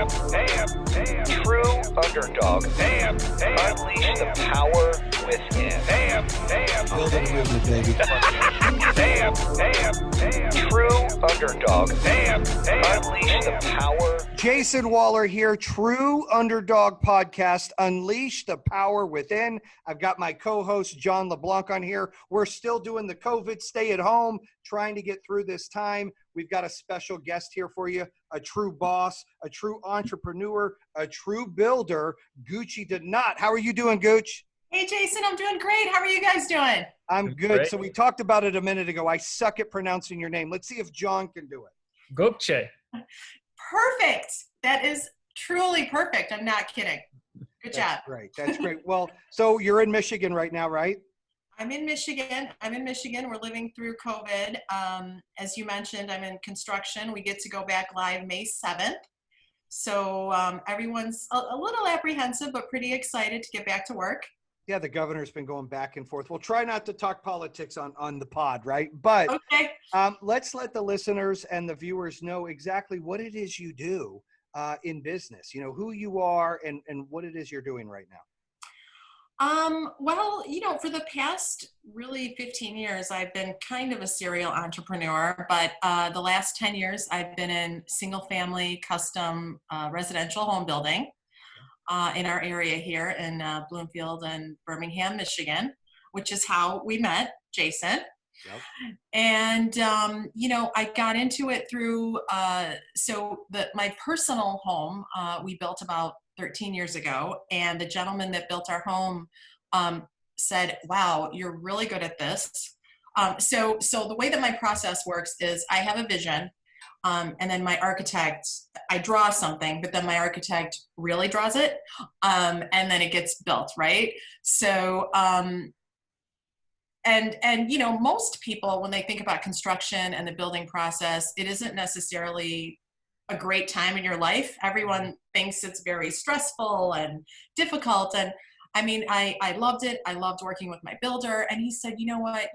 True underdog. Unleash the power within. Build a movement, baby. True underdog. Unleash the power. Jason Waller here, True Underdog Podcast, Unleash the Power Within. I've got my co-host, John LeBlanc, on here. We're still doing the COVID stay at home, trying to get through this time. We've got a special guest here for you, a true boss, a true entrepreneur, a true builder, Gokce did not. How are you doing, Gooch? Hey, Jason, I'm doing great. How are you guys doing? I'm good. Great. So we talked about it a minute ago. I suck at pronouncing your name. Let's see if John can do it. Gokce. Perfect. That is truly perfect. I'm not kidding. Good job. Great. That's great. Well, so you're in Michigan right now, right? I'm in Michigan. We're living through COVID. As you mentioned, I'm in construction. We get to go back live May 7th. So everyone's a little apprehensive, but pretty excited to get back to work. Yeah, the governor's been going back and forth. We'll try not to talk politics on the pod, right? But Okay. let's let the listeners and the viewers know exactly what it is you do in business, you know, who you are and what it is you're doing right now. Well, for the past really 15 years, I've been kind of a serial entrepreneur, but the last 10 years, I've been in single family custom residential home building in our area here in Bloomfield and Birmingham, Michigan, which is how we met, Jason. Yep. And, I got into it through, my personal home, we built about 13 years ago. And the gentleman that built our home said, wow, you're really good at this. So the way that my process works is I have a vision. And then my architect, I draw something, but then my architect really draws it. And then it gets built, right? So, most people, when they think about construction and the building process, it isn't necessarily a great time in your life. Everyone thinks it's very stressful and difficult. And I mean, I loved it. I loved working with my builder. And he said, you know what,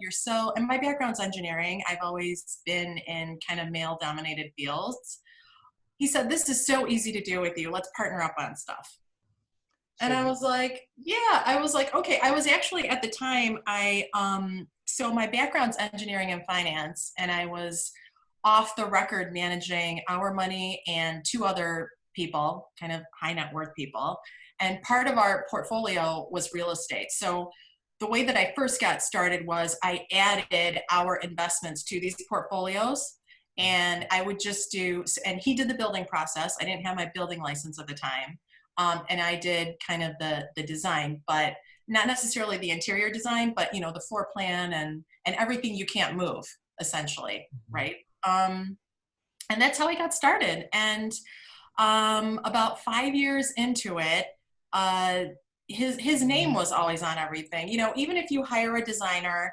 and my background's engineering. I've always been in kind of male dominated fields. He said, this is so easy to do with you. Let's partner up on stuff. And I was like, okay. I was actually at the time, so my background's engineering and finance, and I was off the record managing our money and two other people, kind of high net worth people. And part of our portfolio was real estate. So the way that I first got started was I added our investments to these portfolios. And I would just and he did the building process. I didn't have my building license at the time. And I did kind of the design, but not necessarily the interior design, but the floor plan and everything you can't move, essentially, right? And that's how I got started. And about 5 years into it, his name was always on everything. Even if you hire a designer,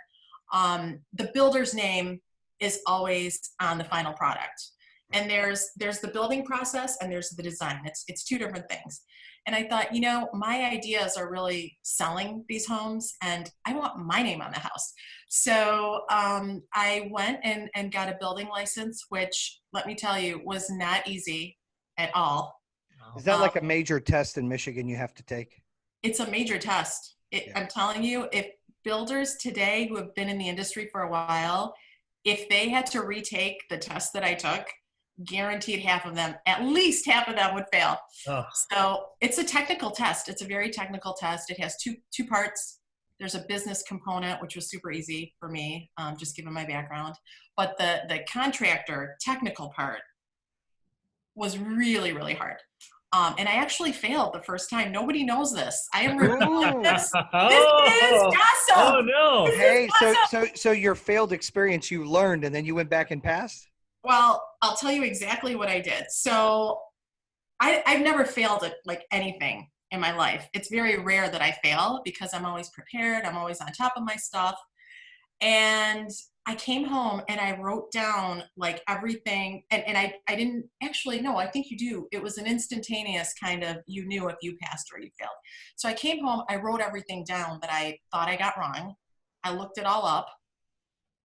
the builder's name is always on the final product. And there's the building process and there's the design. It's two different things. And I thought, my ideas are really selling these homes and I want my name on the house. So I went and got a building license, which, let me tell you, was not easy at all. Is that like a major test in Michigan you have to take? It's a major test. I'm telling you, if builders today who have been in the industry for a while, if they had to retake the test that I took, guaranteed at least half of them would fail. Oh. So it's a technical test. It's a very technical test. It has two parts. There's a business component, which was super easy for me, just given my background. But the contractor technical part was really, really hard. And I actually failed the first time. Nobody knows this. I am revealing this. This is gossip. Oh no! Hey, so your failed experience, you learned, and then you went back and passed? Well, I'll tell you exactly what I did. So I've never failed at like anything in my life. It's very rare that I fail because I'm always prepared. I'm always on top of my stuff. And I came home and I wrote down like everything. And I didn't actually know. I think you do. It was an instantaneous kind of, you knew if you passed or you failed. So I came home, I wrote everything down that I thought I got wrong. I looked it all up.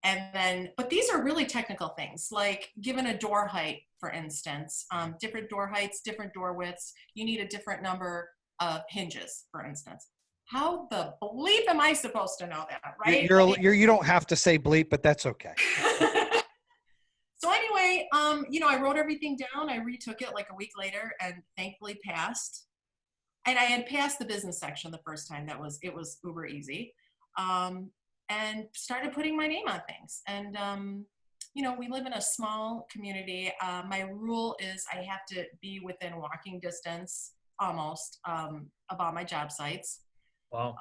And then, but these are really technical things, like given a door height, for instance, different door heights, different door widths, you need a different number of hinges, for instance. How the bleep am I supposed to know that, right? You don't have to say bleep, but that's okay. So anyway, I wrote everything down. I retook it like a week later and thankfully passed. And I had passed the business section the first time. It was uber easy. And started putting my name on things. And, we live in a small community. My rule is I have to be within walking distance almost of all my job sites. Wow.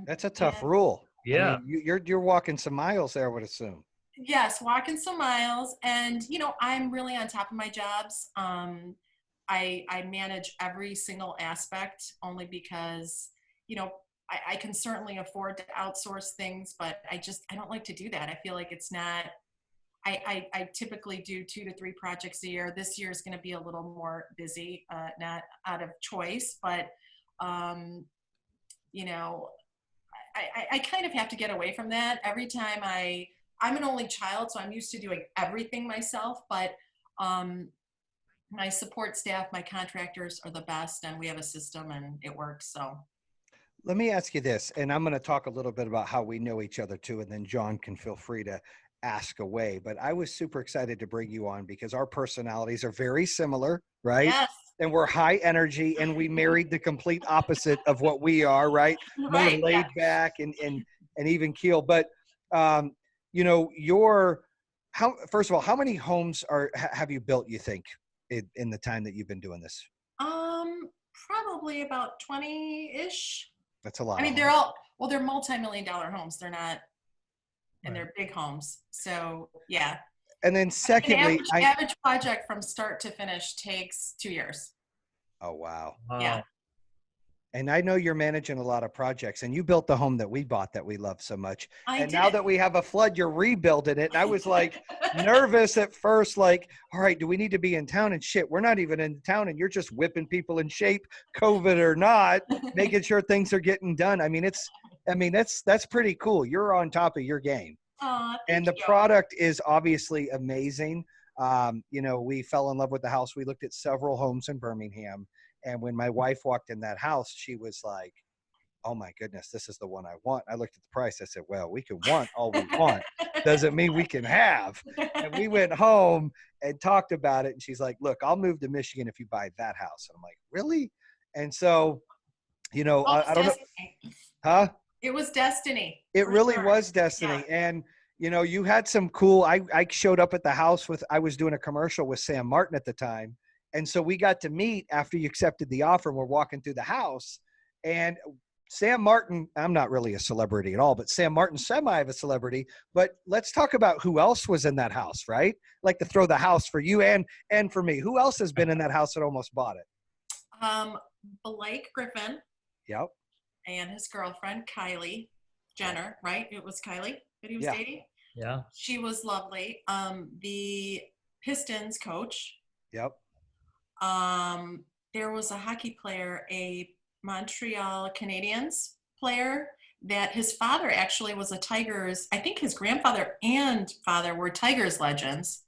That's a tough rule. Yeah. I mean, you're walking some miles there, I would assume. Yes, walking some miles. And, I'm really on top of my jobs. I manage every single aspect only because, I can certainly afford to outsource things, but I don't like to do that. I feel like it's not, I typically do 2 to 3 projects a year. This year is going to be a little more busy, not out of choice, but, I kind of have to get away from that. Every time I'm an only child, so I'm used to doing everything myself, but my support staff, my contractors are the best, and we have a system and it works. So let me ask you this, and I'm going to talk a little bit about how we know each other too, and then John can feel free to ask away. But I was super excited to bring you on because our personalities are very similar, right? yes, And we're high energy, and we married the complete opposite of what we are, right? More right, laid back and even keel. But first of all, how many homes have you built, you think, in the time that you've been doing this? Probably about 20-ish. That's a lot. I mean, they're multi-million-dollar homes. They're not, and they're big homes. So yeah. And then secondly, an average project from start to finish takes 2 years. Oh, wow. Yeah. And I know you're managing a lot of projects, and you built the home that we bought that we love so much. I did. Now that we have a flood, you're rebuilding it. And I was like nervous at first, like, all right, do we need to be in town? And shit, we're not even in town, and you're just whipping people in shape, COVID or not, making sure things are getting done. I mean, that's pretty cool. You're on top of your game. And the product is obviously amazing. We fell in love with the house. We looked at several homes in Birmingham. And when my wife walked in that house, she was like, oh my goodness, this is the one I want. I looked at the price. I said, well, we can want all we want. Doesn't mean we can have. And we went home and talked about it. And she's like, look, I'll move to Michigan if you buy that house. And I'm like, really? And so, I don't know. Huh? It was destiny. It really was destiny. Yeah. And, you had some cool, I showed up at the house I was doing a commercial with Sam Martin at the time. And so we got to meet after you accepted the offer, and we're walking through the house. And Sam Martin, I'm not really a celebrity at all, but Sam Martin, semi of a celebrity. But let's talk about who else was in that house, right? Like to throw the house for you and for me. Who else has been in that house that almost bought it? Blake Griffin. Yep. And his girlfriend, Kylie Jenner, right? It was Kylie that he was dating? Yeah. She was lovely. The Pistons coach. Yep. There was a hockey player, a Montreal Canadiens player, that his father actually was a Tigers. I think his grandfather and father were Tigers legends.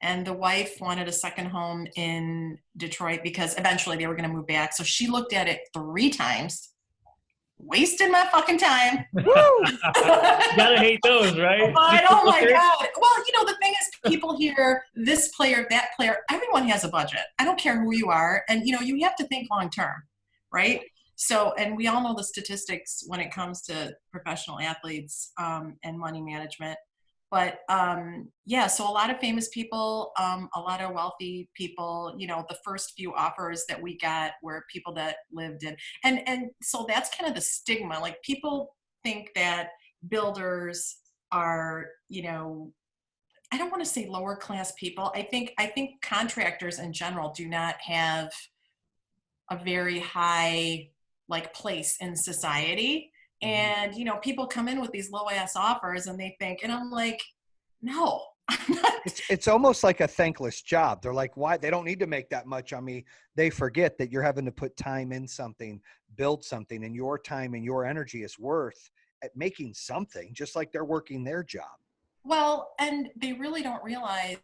And the wife wanted a second home in Detroit because eventually they were going to move back. So she looked at it 3 times. Wasted my fucking time. Woo! Gotta hate those, right? But, oh my God. Well, the thing is, people hear this player, that player. Everyone has a budget. I don't care who you are. And, you have to think long term, right? So, and we all know the statistics when it comes to professional athletes and money management. But so a lot of famous people, a lot of wealthy people, the first few offers that we got were people that lived in, and so that's kind of the stigma. Like people think that builders are, I don't want to say lower class people. I think contractors in general do not have a very high place in society. And, people come in with these low ass offers and they think, and I'm like, no, I'm not. It's almost like a thankless job. They're like, why? They don't need to make that much on me. They forget that you're having to put time in something, build something, and your time and your energy is worth at making something, just like they're working their job. Well, and they really don't realize,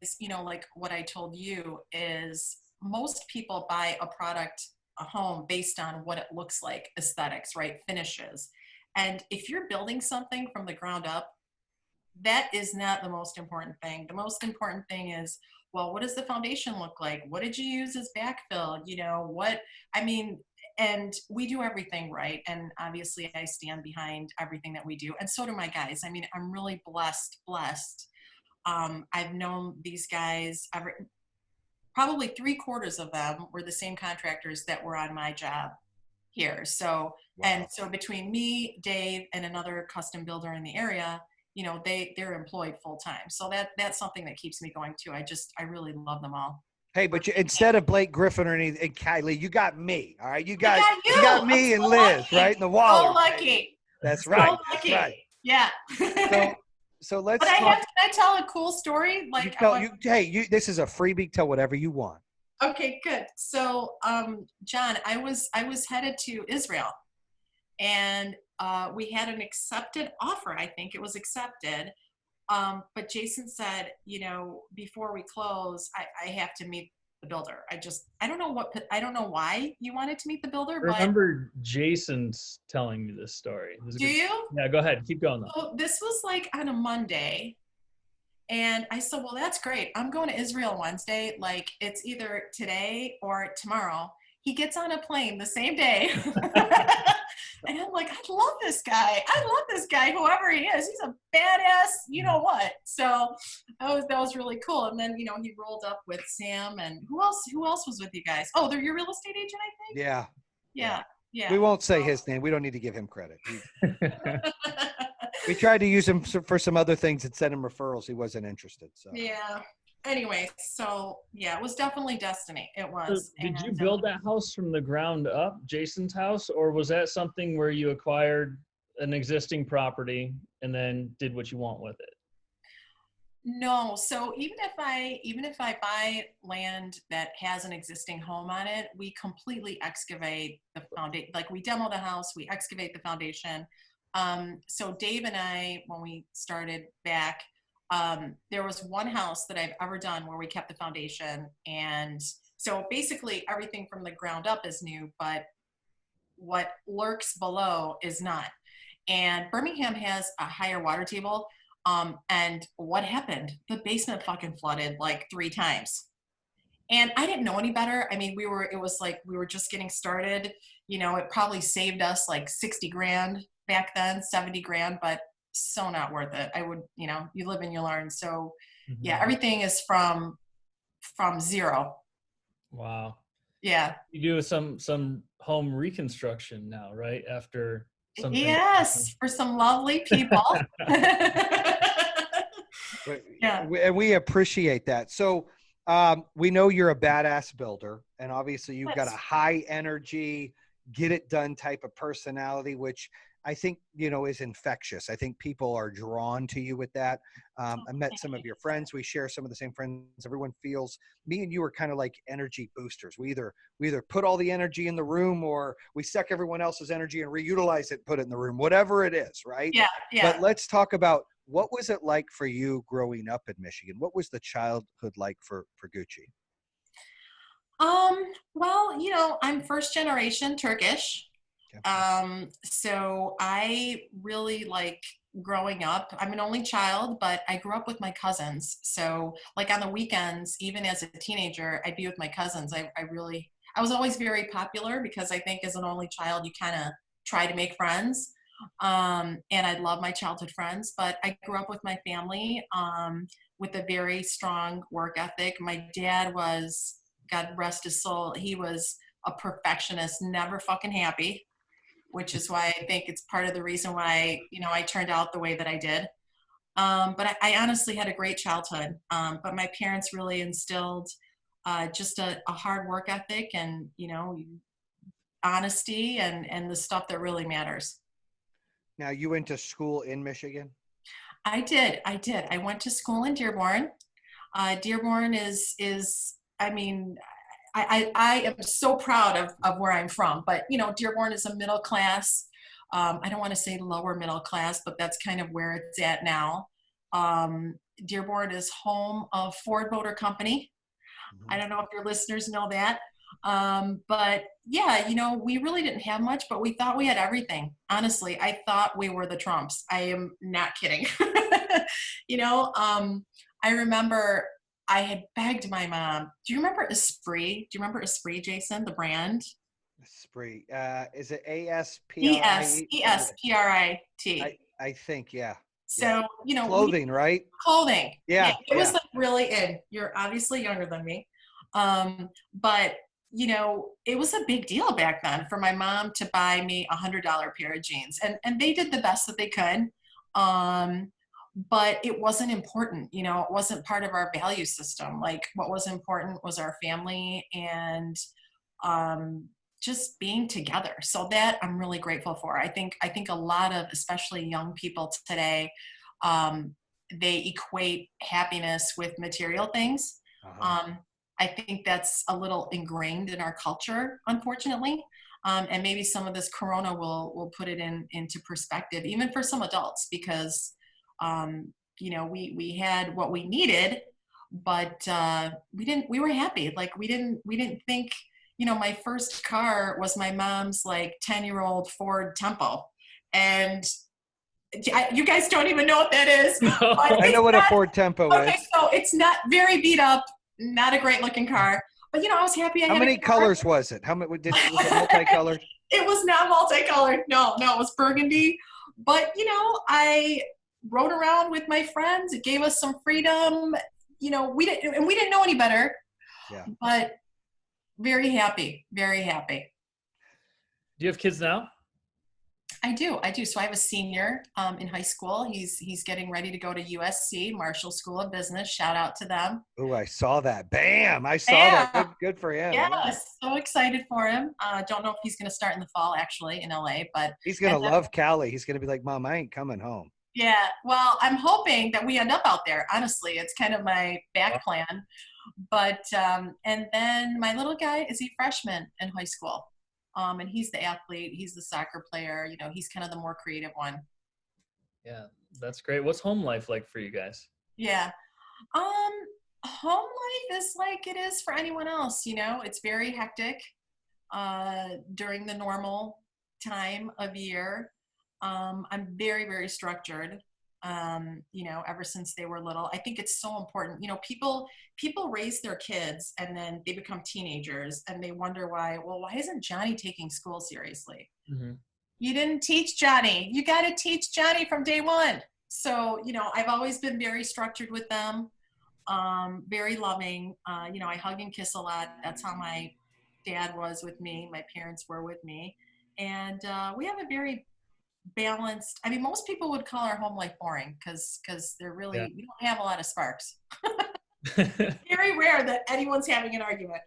like what I told you is most people buy a product, a home based on what it looks like, aesthetics, right? Finishes. And if you're building something from the ground up, that is not the most important thing. The most important thing is, well, what does the foundation look like? What did you use as backfill? I mean, and we do everything right. And obviously I stand behind everything that we do. And so do my guys. I mean, I'm really blessed. I've known these guys, probably 3/4 of them were the same contractors that were on my job here. So, Wow. and so between me, Dave, and another custom builder in the area, they're employed full time. So that's something that keeps me going too. I really love them all. Hey, but instead of Blake Griffin or anything, Kylie, you got me. All right, you I got you. you got me I'm and so Liz, lucky. right? In the Waller. So lucky. That's So right. lucky. That's right. Yeah. So let's. But can I tell a cool story? This is a freebie. Tell whatever you want. Okay, good. So, John, I was headed to Israel, and we had an accepted offer. I think it was accepted. But Jason said, before we close, I have to meet the builder. I don't know why you wanted to meet the builder. I remember Jason's telling me this story. Do you? Yeah, go ahead. Keep going though. So this was like on a Monday. And I said, well, that's great. I'm going to Israel Wednesday. Like, it's either today or tomorrow. He gets on a plane the same day. And I'm like, I love this guy, whoever he is. He's a badass, you know what. So that was really cool. And then, he rolled up with Sam, and who else was with you guys? Oh, they're your real estate agent, I think? Yeah. We won't say his name. We don't need to give him credit. We tried to use him for some other things and send him referrals. He wasn't interested. So yeah. Anyway, so yeah, it was definitely destiny. It was. So did you build that house from the ground up, Jason's house, or was that something where you acquired an existing property and then did what you want with it? No. So even if I buy land that has an existing home on it, we completely excavate the foundation. Like, we demo the house, we excavate the foundation. So Dave and I, when we started back, there was one house that I've ever done where we kept the foundation. And so basically everything from the ground up is new, but what lurks below is not. And Birmingham has a higher water table. And what happened? The basement fucking flooded like 3 times. And I didn't know any better. I mean, it was like we were just getting started. It probably saved us like 60 grand back then, 70 grand, but so not worth it. I would, you live and you learn. So yeah, everything is from zero. Wow. Yeah. You do some home reconstruction now, right? After something. Yes, for some lovely people. Yeah. And we appreciate that. So we know you're a badass builder, and obviously you've got a high energy, get it done type of personality, which I think, is infectious. I think people are drawn to you with that. I met some of your friends. We share some of the same friends. Everyone feels me and you are kind of like energy boosters. We either put all the energy in the room, or we suck everyone else's energy and reutilize it, put it in the room, whatever it is. Right. Yeah. But let's talk about, what was it like for you growing up in Michigan? What was the childhood like for Gokce? Well, I'm first generation Turkish. Okay. So I really like growing up. I'm an only child, but I grew up with my cousins. So like on the weekends, even as a teenager, I'd be with my cousins. I was always very popular because I think as an only child, you kind of try to make friends. And I love my childhood friends, but I grew up with my family, with a very strong work ethic. My dad was, God rest his soul, he was a perfectionist, never fucking happy, which is why I think it's part of the reason why, I turned out the way that I did. But I honestly had a great childhood. But my parents really instilled just a hard work ethic and, honesty and the stuff that really matters. Now, you went to school in Michigan? I did. I went to school in Dearborn. Dearborn is I mean, I am so proud of where I'm from, but Dearborn is a middle class. I don't want to say lower middle class, but that's kind of where it's at now. Dearborn is home of Ford Motor Company. I don't know if your listeners know that. But yeah, we really didn't have much, but we thought we had everything. Honestly, I thought we were the Trumps. I am not kidding. I remember I had begged my mom. Do you remember Esprit? Do you remember Esprit, Jason, the brand? Spree. Is it ASPRIE? ESPRIT. I think, yeah. So, Clothing, right? Clothing. Yeah. It was like really in. You're obviously younger than me. But it was a big deal back then for my mom to buy me $100 pair of jeans. And they did the best that they could. But it wasn't important, it wasn't part of our value system. Like what was important was our family and just being together. So that I'm really grateful for. I think a lot of, especially young people today, they equate happiness with material things. I think that's a little ingrained in our culture, unfortunately. And maybe some of this Corona will put it into perspective, even for some adults, because we had what we needed, but we were happy. Like we didn't think, my first car was my mom's like 10-year-old Ford Tempo. And you guys don't even know what that is. No. I know what a Ford Tempo is. Okay, so it's not very beat up, not a great looking car, but I was happy. How many colors was it? Was it multicolored? It was not multicolored. No, it was burgundy. But I rode around with my friends. It gave us some freedom. We didn't know any better. Yeah. But very happy, very happy. Do you have kids now? I do. So I have a senior in high school. He's getting ready to go to USC, Marshall School of Business. Shout out to them. Oh, I saw that. Bam! I saw that. Good for him. Yeah, so excited for him. Don't know if he's going to start in the fall, actually, in LA. But he's going to love Cali. He's going to be like, Mom, I ain't coming home. Yeah, well, I'm hoping that we end up out there. Honestly, it's kind of my back plan. But and then my little guy is a freshman in high school. And he's the athlete. He's the soccer player. He's kind of the more creative one. Yeah, that's great. What's home life like for you guys? Yeah. Home life is like it is for anyone else. It's very hectic during the normal time of year. I'm very, very structured. Ever since they were little. I think it's so important. People raise their kids and then they become teenagers and they wonder why isn't Johnny taking school seriously? Mm-hmm. You didn't teach Johnny. You got to teach Johnny from day one. So, I've always been very structured with them, very loving. I hug and kiss a lot. That's how my dad was with me. My parents were with me. And we have a very balanced. I mean, most people would call our home life boring because they're really, we don't have a lot of sparks. Very rare that anyone's having an argument.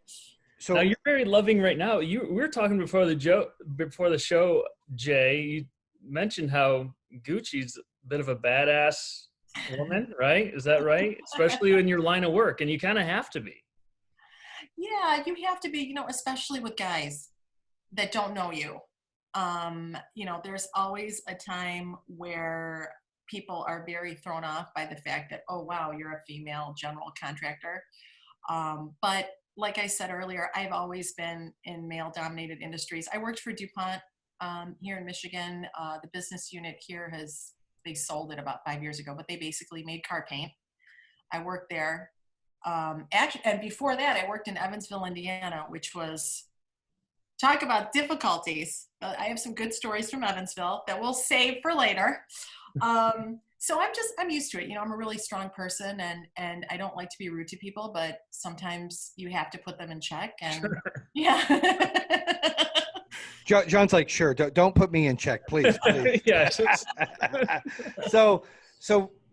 So now you're very loving right now. We were talking before the show, Jay. You mentioned how Gucci's a bit of a badass woman, right? Is that right? Especially in your line of work, and you kind of have to be. Yeah, you have to be. Especially with guys that don't know you. There's always a time where people are very thrown off by the fact that, oh, wow, you're a female general contractor. But like I said earlier, I've always been in male-dominated industries. I worked for DuPont here in Michigan. The business unit here they sold it about 5 years ago, but they basically made car paint. I worked there. And before that, I worked in Evansville, Indiana, which was, talk about difficulties. I have some good stories from Evansville that we'll save for later. So I'm used to it. I'm a really strong person and I don't like to be rude to people, but sometimes you have to put them in check. And sure. Yeah. John's like, sure, don't put me in check, please. Yeah. So,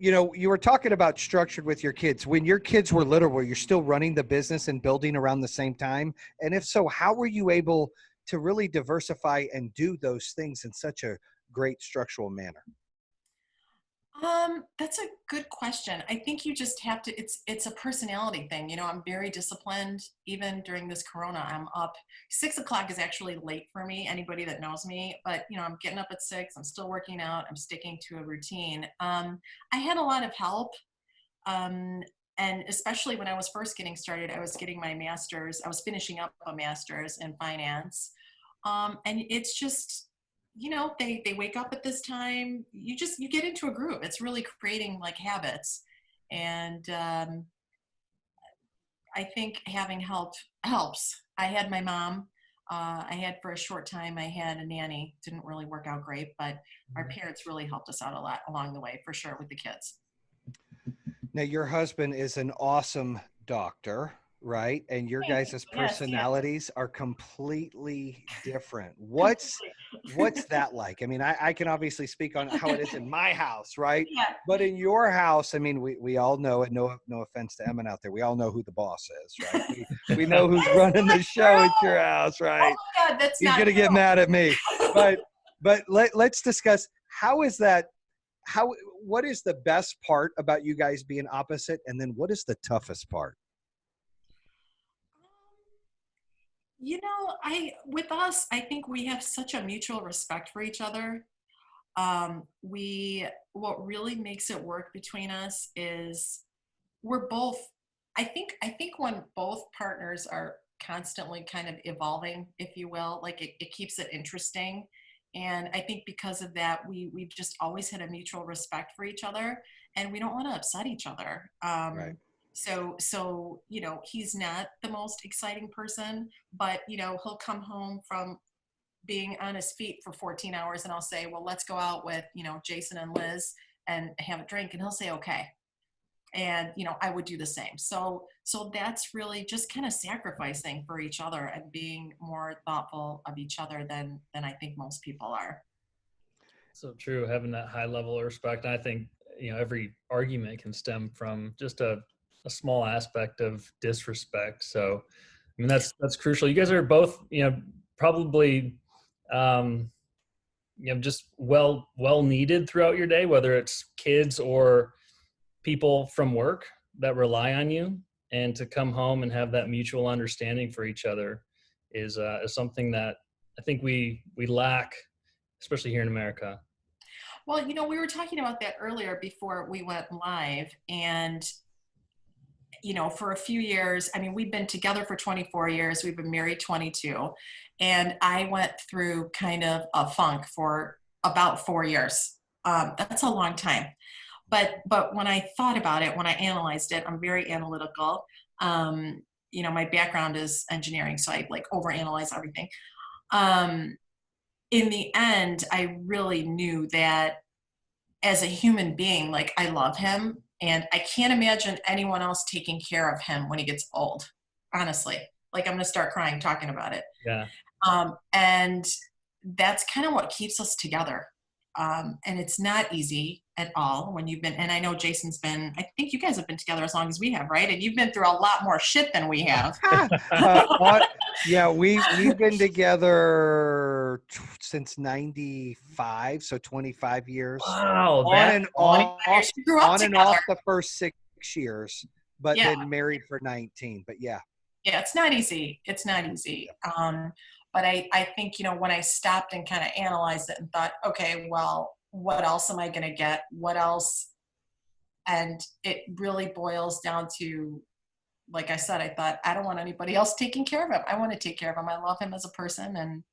you were talking about structured with your kids. When your kids were little, were you still running the business and building around the same time? And if so, how were you able to really diversify and do those things in such a great structural manner? That's a good question. I think you just have to, it's a personality thing. I'm very disciplined. Even during this Corona, I'm up. 6 o'clock is actually late for me, anybody that knows me, but I'm getting up at 6, I'm still working out, I'm sticking to a routine. I had a lot of help. Um, and especially when I was first getting started, I was getting my master's, I was finishing up a master's in finance. And it's just, they wake up at this time. You get into a groove. It's really creating like habits. And I think having help helps. I had my mom. I had for a short time, I had a nanny. Didn't really work out great, but our parents really helped us out a lot along the way, for sure, with the kids. Now, your husband is an awesome doctor, right? And your Thank you. guys' Yes, personalities are completely different. What's that like? I mean, I can obviously speak on how it is in my house, right? Yeah. But in your house, I mean, we all know it. No offense to Emmett out there. We all know who the boss is, right? We know who's running the show at your house, right? Oh my God, that's He's not gonna get true. mad at me. But let's discuss, how is that, what is the best part about you guys being opposite, and then what is the toughest part? With us, I think we have such a mutual respect for each other. What really makes it work between us is we're both, I think when both partners are constantly kind of evolving, if you will, like it keeps it interesting. And I think because of that, we've just always had a mutual respect for each other, and we don't want to upset each other. Right. So he's not the most exciting person, but he'll come home from being on his feet for 14 hours, and I'll say, well, let's go out with Jason and Liz and have a drink, and he'll say okay. And I would do the same. So that's really just kind of sacrificing for each other and being more thoughtful of each other than I think most people are. So true, having that high level of respect. And I think, every argument can stem from just a small aspect of disrespect. So, I mean, that's crucial. You guys are both, probably, just well needed throughout your day, whether it's kids or people from work that rely on you, and to come home and have that mutual understanding for each other is something that I think we lack, especially here in America. Well, we were talking about that earlier before we went live, and for a few years, I mean, we've been together for 24 years, we've been married 22, and I went through kind of a funk for about 4 years. That's a long time. But when I thought about it, when I analyzed it, I'm very analytical. My background is engineering, so I like overanalyze everything. In the end, I really knew that as a human being, like, I love him, and I can't imagine anyone else taking care of him when he gets old. Honestly, like, I'm gonna start crying talking about it. Yeah. And that's kind of what keeps us together. And it's not easy at all when you've been, and I know I think you guys have been together as long as we have, right? And you've been through a lot more shit than we have. Yeah, we've been together since 95, so 25 years. Wow. On and off, You grew up together. the first 6 years, but Yeah. then married for 19. But yeah. Yeah, it's not easy. It's not easy. But I think, when I stopped and kind of analyzed it and thought, okay, well, what else am I going to get? What else? And it really boils down to, like I said, I thought, I don't want anybody else taking care of him. I want to take care of him. I love him as a person. And,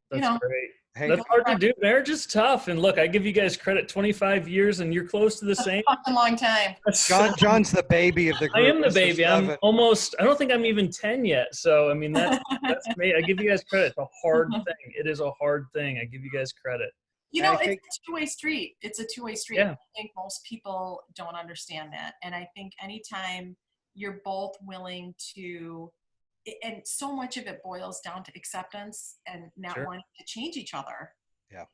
That's great. Hey, That's hard to do. Marriage is tough. And look, I give you guys credit, 25 years, and you're close to the same. That's a long time. John's the baby of the group. I am the baby. I'm almost, I don't think I'm even 10 yet. So, I mean, that's me. I give you guys credit. It's a hard thing. It is a hard thing. I give you guys credit. It's a two-way street. It's a two-way street. Yeah. I think most people don't understand that. And I think anytime you're both willing to, and so much of it boils down to acceptance and not wanting to change each other. Yeah.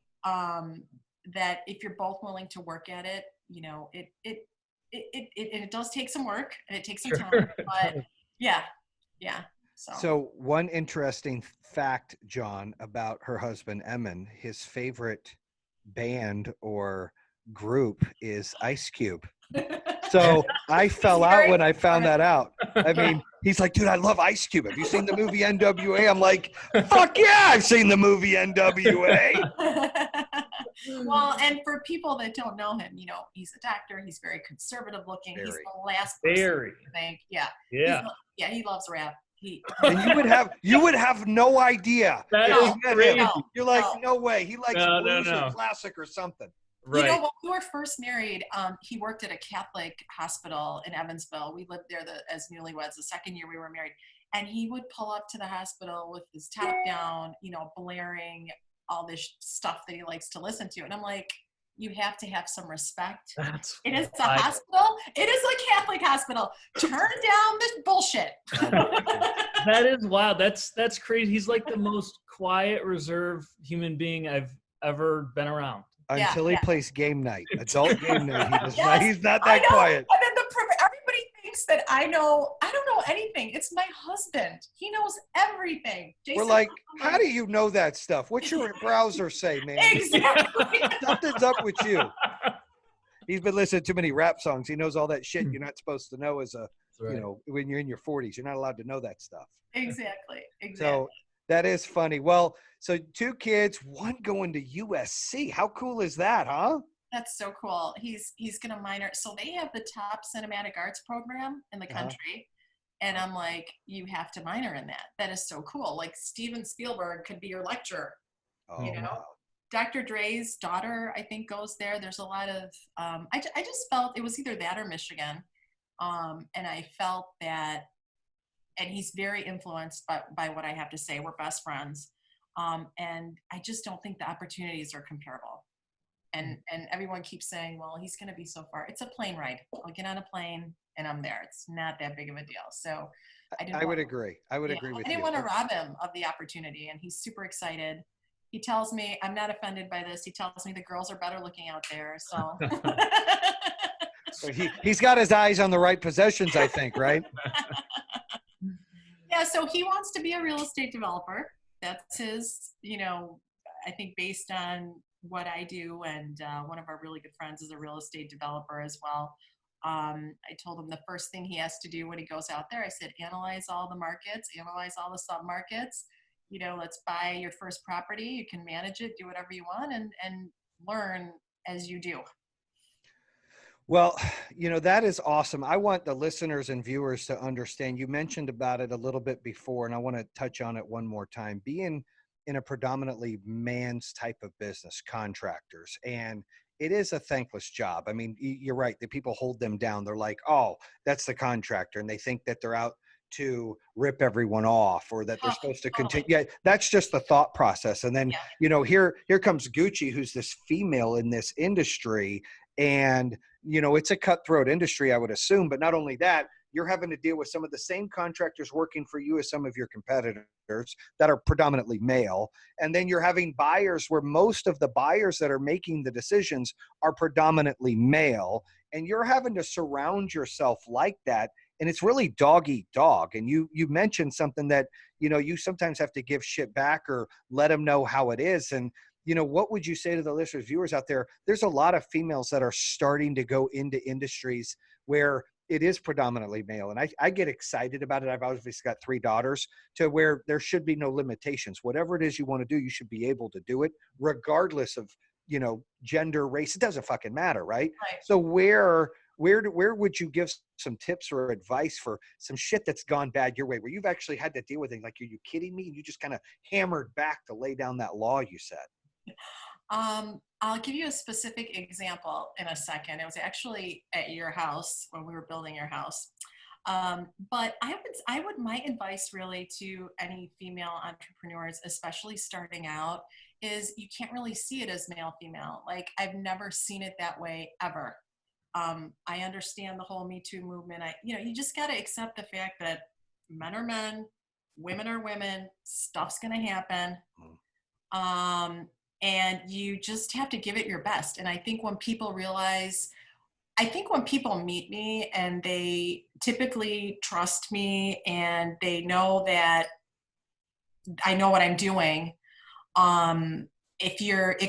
That if you're both willing to work at it, it does take some work and it takes some time, but yeah. So one interesting fact, John, about her husband, Emin, his favorite band or group is Ice Cube. So I fell He's out very when I found that out. I Yeah. mean, he's like, dude, I love Ice Cube. Have you seen the movie NWA? I'm like, fuck yeah, I've seen the movie NWA. Well, and for people that don't know him, he's a doctor. He's very conservative looking. He's Very. the last person Very. to think. Yeah. Yeah. He loves rap. He And you would have no idea. That if is you met crazy. him. You're like, No. no way. He likes No, blues no. or classic or something. Right. When we were first married, he worked at a Catholic hospital in Evansville. We lived there as newlyweds the second year we were married. And he would pull up to the hospital with his top down, blaring all this stuff that he likes to listen to. And I'm like, you have to have some respect. It is a hospital. It is a Catholic hospital. Turn down this bullshit. That is wild. That's crazy. He's like the most quiet, reserved human being I've ever been around. Until he plays game night, adult game night. He's not I that know. quiet. And then everybody thinks that I don't know anything. It's my husband. He knows everything. Jason, We're like, how do you know that stuff? What's your browser say, man? Exactly. Something's up with you. He's been listening to too many rap songs. He knows all that shit you're not supposed to know as when you're in your 40s. You're not allowed to know that stuff. Exactly. So that is funny. Well, so 2 kids, one going to USC. How cool is that, huh? That's so cool. He's going to minor. So they have the top cinematic arts program in the country. And I'm like, you have to minor in that. That is so cool. Like Steven Spielberg could be your lecturer. Oh, wow. Dr. Dre's daughter, I think, goes there. There's a lot of, I just felt it was either that or Michigan. And I felt that, and he's very influenced by what I have to say. We're best friends. And I just don't think the opportunities are comparable. And everyone keeps saying, well, he's going to be so far. It's a plane ride. I'll get on a plane and I'm there. It's not that big of a deal. So I would agree. I would agree with you. I didn't want to rob him of the opportunity. And he's super excited. He tells me, I'm not offended by this. He tells me the girls are better looking out there. So he's got his eyes on the right possessions, I think, right? Yeah. So he wants to be a real estate developer. That's his, I think based on what I do. And one of our really good friends is a real estate developer as well. I told him the first thing he has to do when he goes out there, I said, analyze all the markets, analyze all the sub-markets. Let's buy your first property. You can manage it, do whatever you want, and learn as you do. Well, that is awesome. I want the listeners and viewers to understand. You mentioned about it a little bit before, and I want to touch on it one more time. Being in a predominantly man's type of business, contractors, and it is a thankless job. I mean, you're right. The people hold them down. They're like, oh, that's the contractor. And they think that they're out to rip everyone off or that they're supposed to continue. Yeah, that's just the thought process. And then, here comes Gokce, who's this female in this industry. And, it's a cutthroat industry, I would assume. But not only that, you're having to deal with some of the same contractors working for you as some of your competitors that are predominantly male. And then you're having buyers where most of the buyers that are making the decisions are predominantly male. And you're having to surround yourself like that. And it's really dog eat dog. And you mentioned something that, you sometimes have to give shit back or let them know how it is. And, what would you say to the listeners, viewers out there? There's a lot of females that are starting to go into industries where it is predominantly male. And I get excited about it. I've obviously got 3 daughters to where there should be no limitations. Whatever it is you want to do, you should be able to do it regardless of, gender, race. It doesn't fucking matter. Right. So where would you give some tips or advice for some shit that's gone bad your way, where you've actually had to deal with it? Like, are you kidding me? And you just kind of hammered back to lay down that law you said. I'll give you a specific example in a second. It was actually at your house when we were building your house. But my advice really to any female entrepreneurs, especially starting out, is you can't really see it as male, female. Like, I've never seen it that way ever. I understand the whole Me Too movement. You just got to accept the fact that men are men, women are women, stuff's going to happen. And you just have to give it your best. And I think when people meet me and they typically trust me and they know that I know what I'm doing, if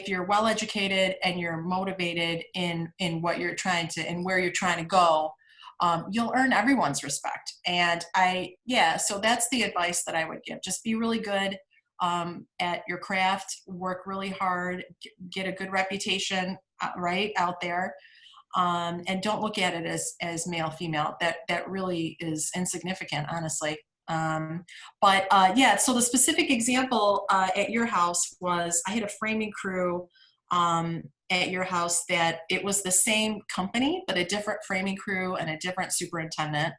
you're well educated and you're motivated in what you're trying to and where you're trying to go, you'll earn everyone's respect. And so that's the advice that I would give. Just be really good at your craft, work really hard, get a good reputation right out there. And don't look at it as male, female. That really is insignificant, honestly. So the specific example at your house was I had a framing crew at your house that it was the same company, but a different framing crew and a different superintendent.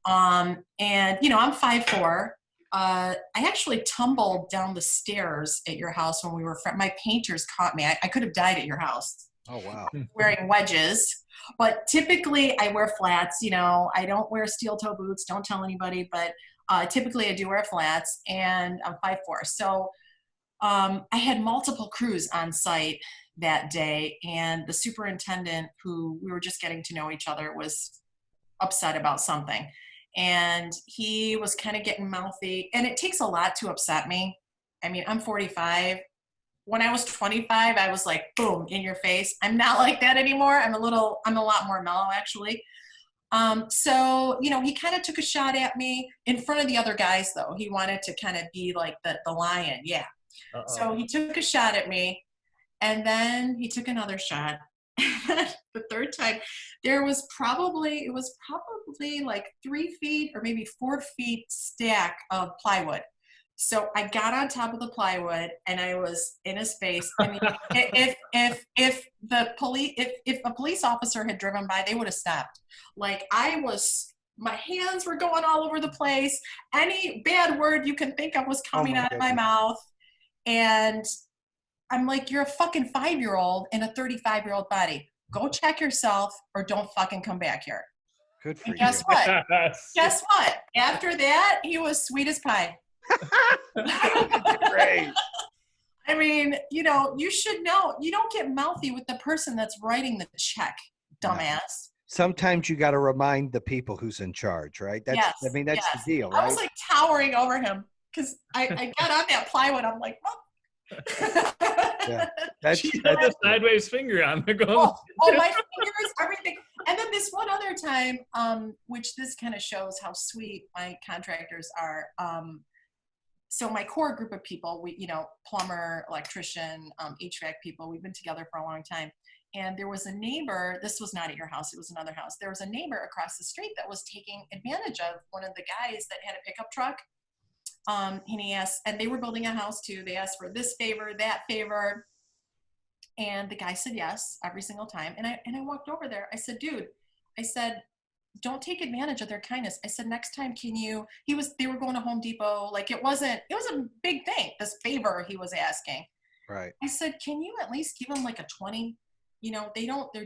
And, I'm 5'4". I actually tumbled down the stairs at your house when my painters caught me. I could have died at your house. Oh, wow. Wearing wedges, but typically I wear flats. I don't wear steel toe boots. Don't tell anybody, but typically I do wear flats, and I'm 5'4". So I had multiple crews on site that day, and the superintendent, who we were just getting to know each other, was upset about something. And he was kind of getting mouthy, and it takes a lot to upset me. I mean, I'm 45. When I was 25, I was like, boom, in your face. I'm not like that anymore. I'm a lot more mellow, actually. He kind of took a shot at me in front of the other guys, though. He wanted to kind of be like the lion. Yeah. Uh-oh. So he took a shot at me, and then he took another shot. The third time, it was probably like 3 feet or maybe 4 feet stack of plywood. So I got on top of the plywood and I was in his face. I mean, if a police officer had driven by, they would have stopped. Like, my hands were going all over the place. Any bad word you can think of was coming out of my mouth. And I'm like, you're a fucking 5-year-old in a 35-year-old body. Go check yourself or don't fucking come back here. Good for and you. Guess what? Yes. Guess what? After that, he was sweet as pie. Great. I mean, you should know. You don't get mouthy with the person that's writing the check, dumbass. Sometimes you got to remind the people who's in charge, right? That's the deal, right? I was like towering over him because I got on that plywood. I'm like, oh. Yeah. That's a sideways finger on the oh, my fingers, everything. And then this one other time, which this kind of shows how sweet my contractors are. So my core group of people, we, plumber, electrician, HVAC people, we've been together for a long time. And there was a neighbor, this was not at your house, it was another house. There was a neighbor across the street that was taking advantage of one of the guys that had a pickup truck. And he asked, and they were building a house too. They asked for this favor, that favor. And the guy said yes every single time. And I walked over there. I said, dude, don't take advantage of their kindness. I said, next time, they were going to Home Depot. Like, it was a big thing, this favor he was asking. Right. I said, can you at least give him like a 20? He's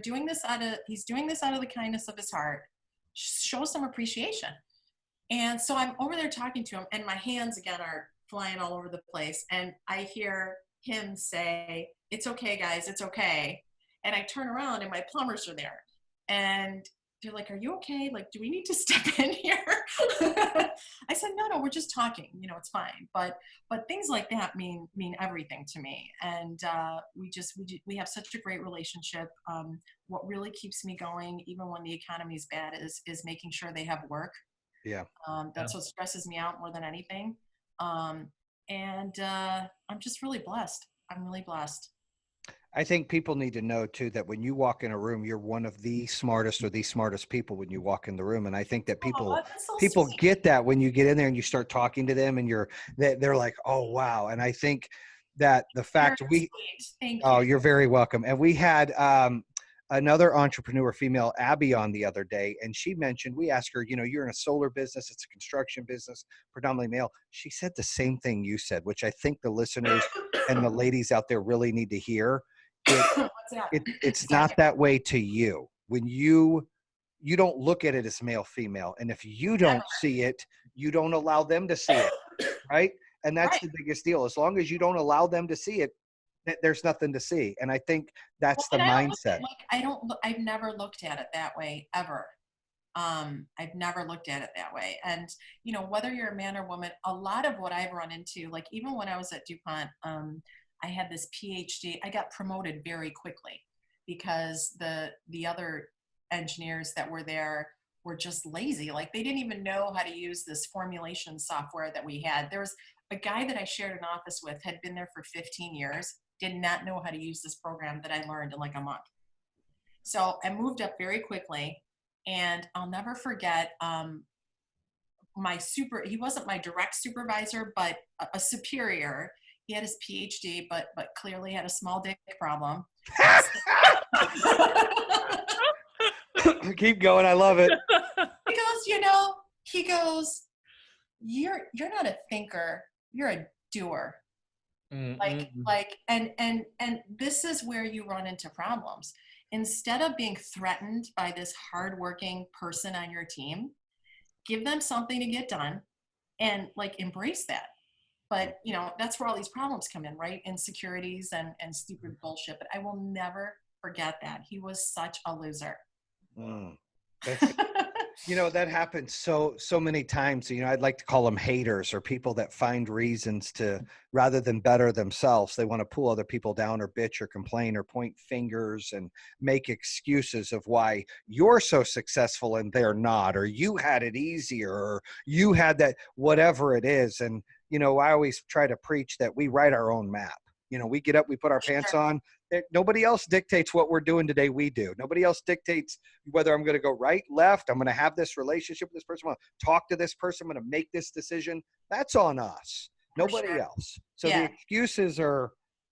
doing this out of the kindness of his heart. Show some appreciation. And so I'm over there talking to him, and my hands again are flying all over the place. And I hear him say, it's okay, guys, it's okay. And I turn around and my plumbers are there. And they're like, are you okay? Like, do we need to step in here? I said, no, we're just talking. It's fine. But things like that mean everything to me. And we have such a great relationship. What really keeps me going, even when the economy is bad, is making sure they have work. Yeah. That's what stresses me out more than anything. I'm just really blessed. I'm really blessed. I think people need to know too that when you walk in a room, you're one of the smartest or the smartest people when you walk in the room. And I think that people sweet. get that when you get in there and you start talking to them, and they're like, oh wow. And I think that the fact you're very welcome. And we had another entrepreneur, female, Abby, on the other day, and she mentioned, we asked her, you're in a solar business, it's a construction business, predominantly male. She said the same thing you said, which I think the listeners and the ladies out there really need to hear. It's not that way to you. When you don't look at it as male, female, and if you don't see it, you don't allow them to see it, right? And that's the biggest deal. As long as you don't allow them to see it, there's nothing to see. And I think that's the mindset. I've never looked at it that way ever. I've never looked at it that way. And, whether you're a man or woman, a lot of what I've run into, like even when I was at DuPont, I had this PhD. I got promoted very quickly because the other engineers that were there were just lazy. Like they didn't even know how to use this formulation software that we had. There was a guy that I shared an office with, had been there for 15 years, did not know how to use this program that I learned in like a month. So I moved up very quickly, and I'll never forget he wasn't my direct supervisor, but a superior. He had his PhD, but clearly had a small dick problem. Keep going. I love it. He goes, you're not a thinker, you're a doer. And this is where you run into problems. Instead of being threatened by this hardworking person on your team, give them something to get done and like embrace that. But that's where all these problems come in, right? Insecurities and stupid bullshit. But I will never forget that. He was such a loser. That happens so many times. I'd like to call them haters, or people that find reasons to, rather than better themselves, they want to pull other people down or bitch or complain or point fingers and make excuses of why you're so successful and they're not, or you had it easier, or you had that, whatever it is. And, I always try to preach that we write our own map. We get up, we put our pants on. Nobody else dictates what we're doing today. We do. Nobody else dictates whether I'm going to go right, left. I'm going to have this relationship with this person. I'm going to talk to this person. I'm going to make this decision. That's on us. Nobody else. So the excuses are,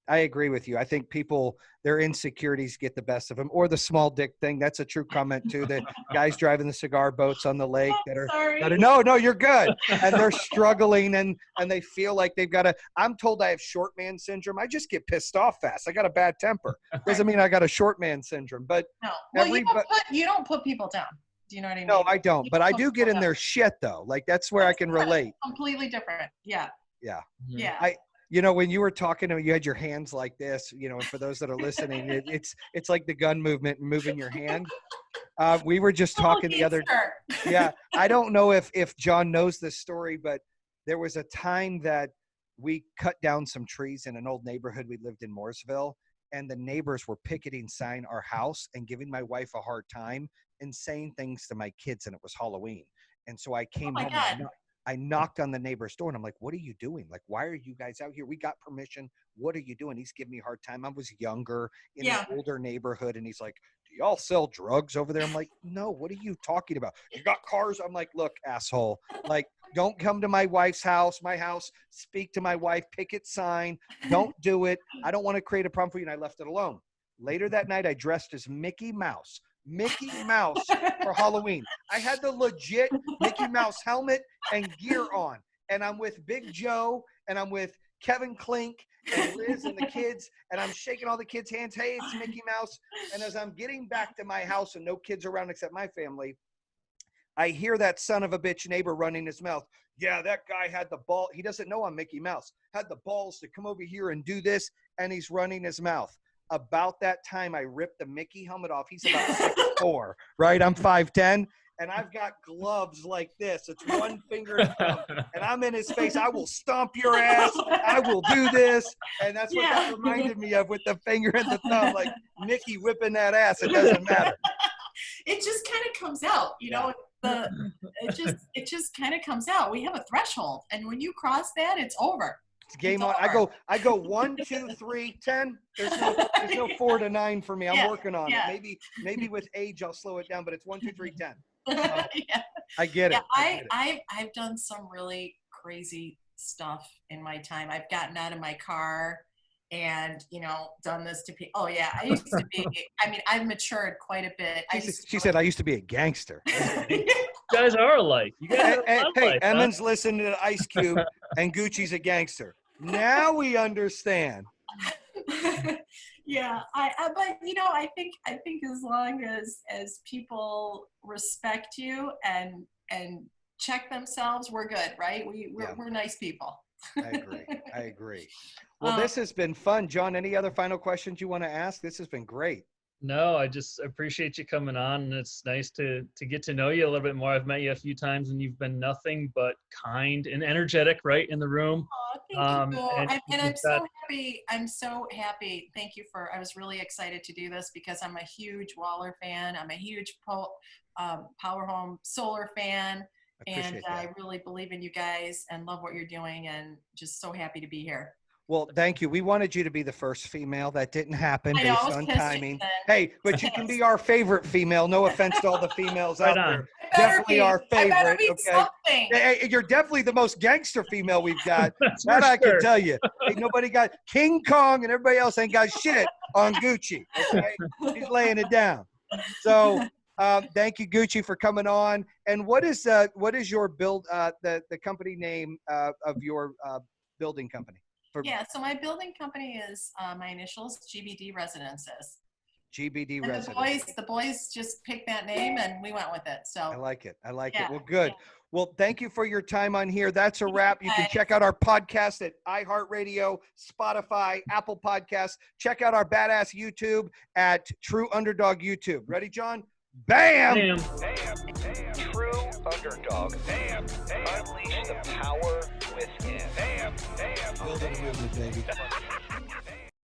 I agree with you. I think people, their insecurities get the best of them, or the small dick thing. That's a true comment too. The guys driving the cigar boats on the lake that are no, you're good. And they're struggling and they feel like they've got I'm told I have short man syndrome. I just get pissed off fast. I got a bad temper. Doesn't mean I got a short man syndrome, but no. Well, you don't put people down. Do you know what I mean? No, I don't. But I do get in their shit though. Like that's where I can relate. Completely different. Yeah. Yeah. Yeah. When you were talking to me, you had your hands like this, and for those that are listening, it's like the gun movement and moving your hand. We were just talking the other day. Yeah. I don't know if John knows this story, but there was a time that we cut down some trees in an old neighborhood. We lived in Mooresville, and the neighbors were picketing sign our house and giving my wife a hard time and saying things to my kids, and it was Halloween. And so I came home. I knocked on the neighbor's door and I'm like, what are you doing? Like, why are you guys out here? We got permission. What are you doing? He's giving me a hard time. I was younger in an older neighborhood. And he's like, do y'all sell drugs over there? I'm like, no, what are you talking about? You got cars? I'm like, look, asshole, like, don't come to my wife's house, my house, speak to my wife, picket sign. Don't do it. I don't want to create a problem for you. And I left it alone. Later that night, I dressed as Mickey Mouse for Halloween. I had the legit Mickey Mouse helmet and gear on, and I'm with Big Joe, and I'm with Kevin Klink and Liz and the kids, and I'm shaking all the kids' hands. Hey, it's Mickey Mouse. And as I'm getting back to my house and no kids around except my family, I hear that son of a bitch neighbor running his mouth. Yeah, that guy had the ball. He doesn't know I'm Mickey Mouse. Had the balls to come over here and do this, and he's running his mouth. About that time, I ripped the Mickey helmet off. He's about 6'4", right? I'm 5'10", and I've got gloves like this. It's one finger and thumb, and I'm in his face. I will stomp your ass. I will do this. And that's what that reminded me of with the finger and the thumb, like Mickey whipping that ass. It doesn't matter. It just kind of comes out, it just kind of comes out. We have a threshold, and when you cross that, it's over. Game on. I go 1, 2, 3, 10. There's no 4 to 9 for me. I'm working on it. Maybe with age I'll slow it down, but it's 1, 2, 3, 10. I get it. I've done some really crazy stuff in my time. I've gotten out of my car and done this to people. Oh yeah, I used to be. I mean, I've matured quite a bit. She said I used to be a gangster. You guys are alike. You guys hey, Emmons listening to Ice Cube, and Gucci's a gangster. Now we understand. Yeah, but I think as long as people respect you and check themselves, we're good, right? We're nice people. I agree. Well, this has been fun. John, any other final questions you want to ask? This has been great. No, I just appreciate you coming on, and it's nice to get to know you a little bit more. I've met you a few times, and you've been nothing but kind and energetic, right in the room. Oh, thank you. And And you've I'm so got, happy. I'm so happy. Thank you I was really excited to do this because I'm a huge Waller fan. I'm a huge Power Home Solar fan. And Appreciate that. I really believe in you guys and love what you're doing and just so happy to be here. Well, thank you. We wanted you to be the first female. That didn't happen I know, I based was on pissed, timing. Jason. Hey, but you can be our favorite female. No offense to all the females Right out on. there. I better Definitely be. our I better favorite. be Okay. something. Hey, you're definitely the most gangster female we've got. that's That for I can sure. tell you. Ain't nobody got King Kong and everybody else ain't got shit on Gucci. Okay? He's laying it down. So thank you, Gucci, for coming on. And what is your build the company name of your building company? Yeah, so my building company is my initials, GBD Residences. GBD And Residences. the boys just picked that name and we went with it. So I like it. I like Yeah, it. Well, good. Well, thank you for your time on here. That's a wrap. You can guys. check out our podcast at iHeartRadio, Spotify, Apple Podcasts. Check out our badass YouTube at True Underdog YouTube. Ready, John? Bam! Damn. True Underdog. Unleash the power within. Building a movement, baby.